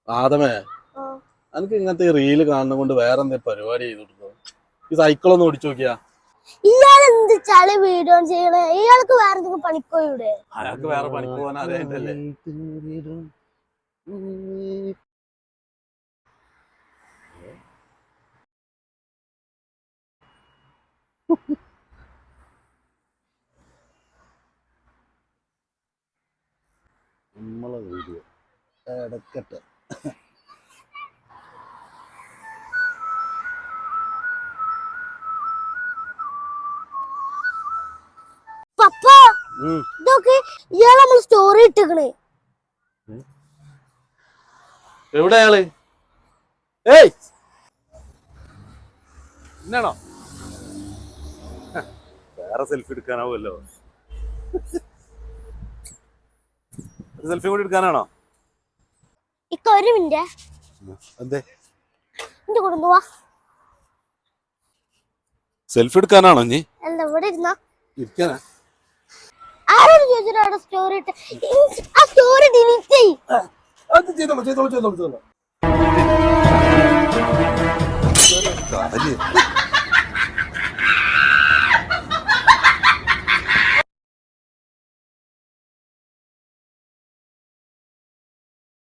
ആദമേ, എനിക്ക് ഇങ്ങനത്തെ റീല് കാണുന്ന കൊണ്ട് വേറെ എന്തെങ്കിലും പരിപാടി ചെയ്തു കൊടുക്കോ? ഈ സൈക്കിളൊന്നും ഓടിച്ചു നോക്കിയാ? ഇയാളെന്ത് ചളി വീഡിയോ ചെയ്യണേ? ഇയാൾക്ക് വേറെ എന്തെങ്കിലും പണിക്കോയൂടെ? അയാൾക്ക് വേറെ പണിക്ക് പോകാൻ അറിയായിട്ടല്ലേ? നമ്മളെ വീഡിയോ എടുക്കട്ടെ. പപ്പ ഇതൊക്കെ ഇയാൾ നമ്മൾ സ്റ്റോറി ഇട്ടിക്കണേ. എവിടെ അയാള്? ഏയ് എന്നാണോ വേറെ സെൽഫി എടുക്കാനാവുമല്ലോ. സെൽഫി കൂടി എടുക്കാനാണോ? ഇക്ക ഒരു മിനിറ്റ്. എന്തേ? എന്റെ കൂടെ പോവാ. സെൽഫി എടുക്കാനാണോ നീ? അല്ല, ഇവിടെ ഇരുന്നാ ഇരിക്കാനാ. ആരോട് ചോദിച്ചിട്ട് സ്റ്റോറി ഇട്ട്? ആ സ്റ്റോറി ഡിലീറ്റ് ചെയ്യ്. അത് ചെയ്തോളൂ.